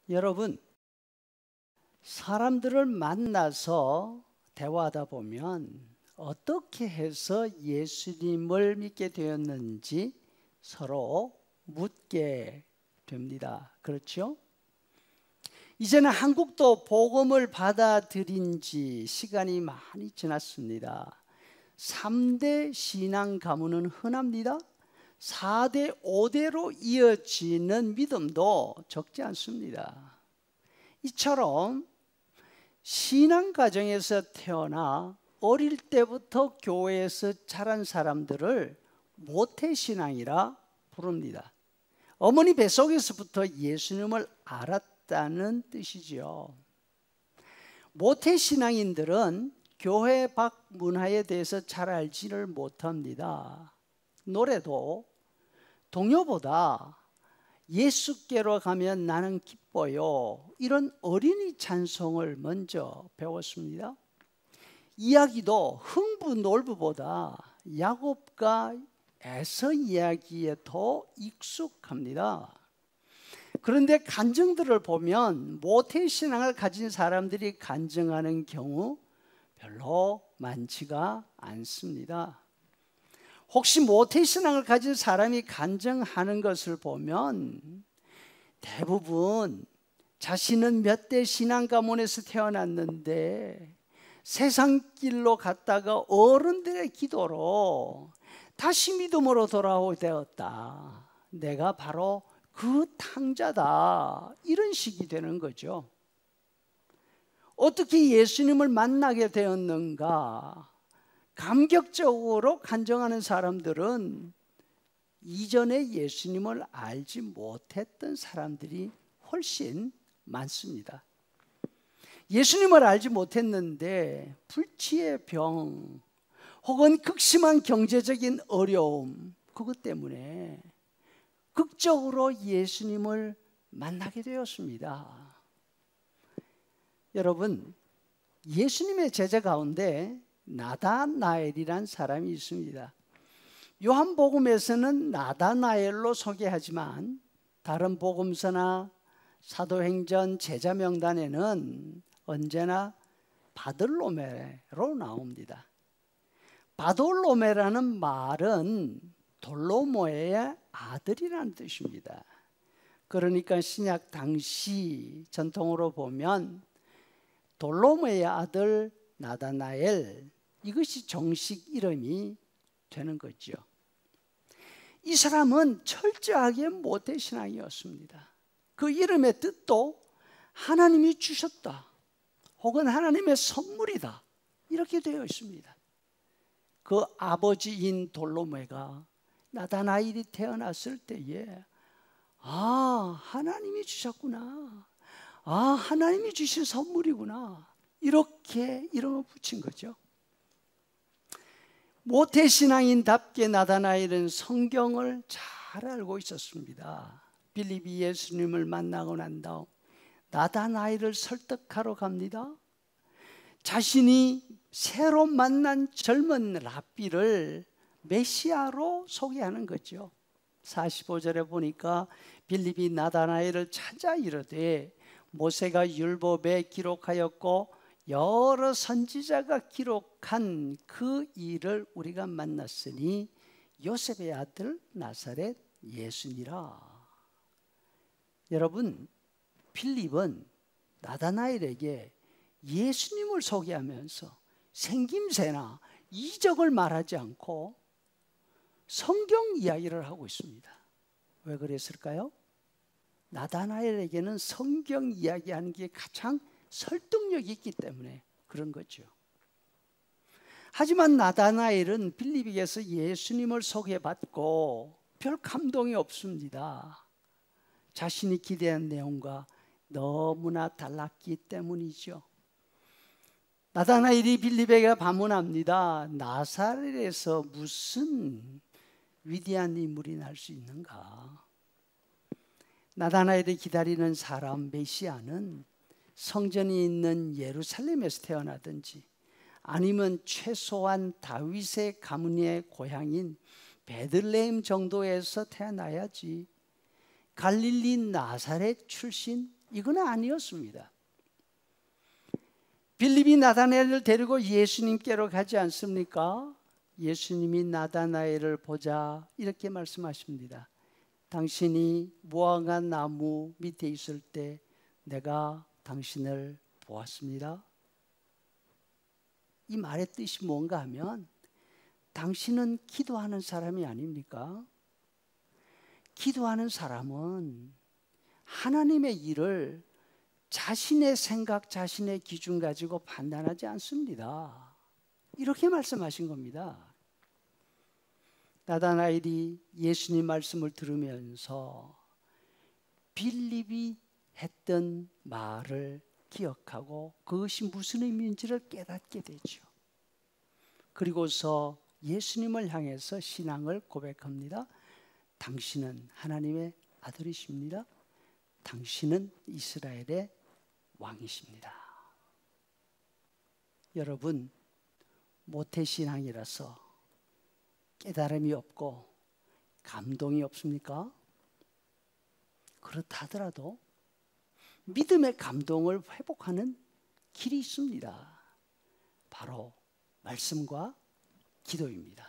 여러분, 사람들을 만나서 대화하다 보면 어떻게 해서 예수님을 믿게 되었는지 서로 묻게 됩니다. 그렇죠? 이제는 한국도 복음을 받아들인 지 시간이 많이 지났습니다. 3대 신앙 가문은 흔합니다. 4대, 5대로 이어지는 믿음도 적지 않습니다. 이처럼 신앙 가정에서 태어나 어릴 때부터 교회에서 자란 사람들을 모태신앙이라 부릅니다. 어머니 뱃속에서부터 예수님을 알았다는 뜻이죠. 모태신앙인들은 교회 밖 문화에 대해서 잘 알지를 못합니다. 노래도 동요보다 예수께로 가면 나는 기뻐요, 이런 어린이 찬송을 먼저 배웠습니다. 이야기도 흥부놀부보다 야곱과 에서 이야기에 더 익숙합니다. 그런데 간증들을 보면 모태신앙을 가진 사람들이 간증하는 경우 별로 많지가 않습니다. 혹시 모태신앙을 가진 사람이 간증하는 것을 보면 대부분 자신은 몇 대 신앙 가문에서 태어났는데 세상길로 갔다가 어른들의 기도로 다시 믿음으로 돌아오게 되었다, 내가 바로 그 탕자다, 이런 식이 되는 거죠. 어떻게 예수님을 만나게 되었는가? 감격적으로 간증하는 사람들은 이전에 예수님을 알지 못했던 사람들이 훨씬 많습니다. 예수님을 알지 못했는데 불치의 병 혹은 극심한 경제적인 어려움, 그것 때문에 극적으로 예수님을 만나게 되었습니다. 여러분, 예수님의 제자 가운데 나다나엘이란 사람이 있습니다. 요한복음에서는 나다나엘로 소개하지만 다른 복음서나 사도행전 제자명단에는 언제나 바들로메로 나옵니다. 바돌로메라는 말은 돌로모의 아들이라는 뜻입니다. 그러니까 신약 당시 전통으로 보면 돌로모의 아들 나다나엘, 이것이 정식 이름이 되는 거죠. 이 사람은 철저하게 모태신앙이었습니다. 그 이름의 뜻도 하나님이 주셨다 혹은 하나님의 선물이다, 이렇게 되어 있습니다. 그 아버지인 돌로메가 나다나엘이 태어났을 때에 하나님이 주셨구나, 하나님이 주신 선물이구나, 이렇게 이름을 붙인 거죠. 모태신앙인답게 나다나엘은 성경을 잘 알고 있었습니다. 빌립이 예수님을 만나고 난 다음 나다나엘을 설득하러 갑니다. 자신이 새로 만난 젊은 랍비를 메시아로 소개하는 거죠. 45절에 보니까 빌립이 나다나엘을 찾아 이르되 모세가 율법에 기록하였고 여러 선지자가 기록한 그 일을 우리가 만났으니 요셉의 아들 나사렛 예수니라. 여러분, 빌립은 나다나엘에게 예수님을 소개하면서 생김새나 이적을 말하지 않고 성경 이야기를 하고 있습니다. 왜 그랬을까요? 나다나엘에게는 성경 이야기하는 게 가장 설득력이 있기 때문에 그런 거죠. 하지만 나다나엘은 빌립에게서 예수님을 소개받고 별 감동이 없습니다. 자신이 기대한 내용과 너무나 달랐기 때문이죠. 나다나엘이 빌립에게 반문합니다. 나사렛에서 무슨 위대한 인물이 날 수 있는가? 나다나엘이 기다리는 사람 메시아는 성전이 있는 예루살렘에서 태어나든지 아니면 최소한 다윗의 가문의 고향인 베들레헴 정도에서 태어나야지 갈릴리 나사렛 출신 이건 아니었습니다. 빌립이 나다나엘을 데리고 예수님께로 가지 않습니까? 예수님이 나다나엘을 보자 이렇게 말씀하십니다. 당신이 무화과 나무 밑에 있을 때 내가 당신을 보았습니다. 이 말의 뜻이 뭔가 하면 당신은 기도하는 사람이 아닙니까? 기도하는 사람은 하나님의 일을 자신의 생각, 자신의 기준 가지고 판단하지 않습니다. 이렇게 말씀하신 겁니다. 나다나엘이 예수님 말씀을 들으면서 빌립이 했던 말을 기억하고 그것이 무슨 의미인지를 깨닫게 되죠. 그리고서 예수님을 향해서 신앙을 고백합니다. 당신은 하나님의 아들이십니다. 당신은 이스라엘의 왕이십니다. 여러분, 모태신앙이라서 깨달음이 없고 감동이 없습니까? 그렇다 하더라도 믿음의 감동을 회복하는 길이 있습니다. 바로 말씀과 기도입니다.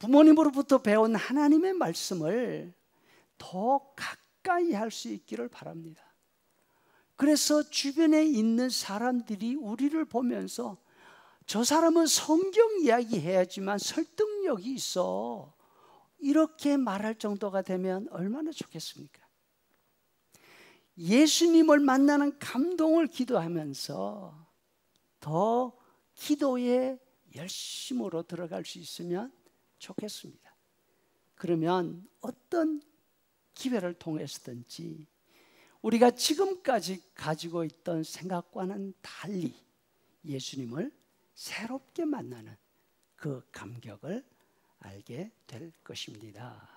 부모님으로부터 배운 하나님의 말씀을 더 가까이 할 수 있기를 바랍니다. 그래서 주변에 있는 사람들이 우리를 보면서 저 사람은 성경 이야기 해야지만 설득력이 있어, 이렇게 말할 정도가 되면 얼마나 좋겠습니까? 예수님을 만나는 감동을 기도하면서 더 기도에 열심으로 들어갈 수 있으면 좋겠습니다. 그러면 어떤 기회를 통해서든지 우리가 지금까지 가지고 있던 생각과는 달리 예수님을 새롭게 만나는 그 감격을 알게 될 것입니다.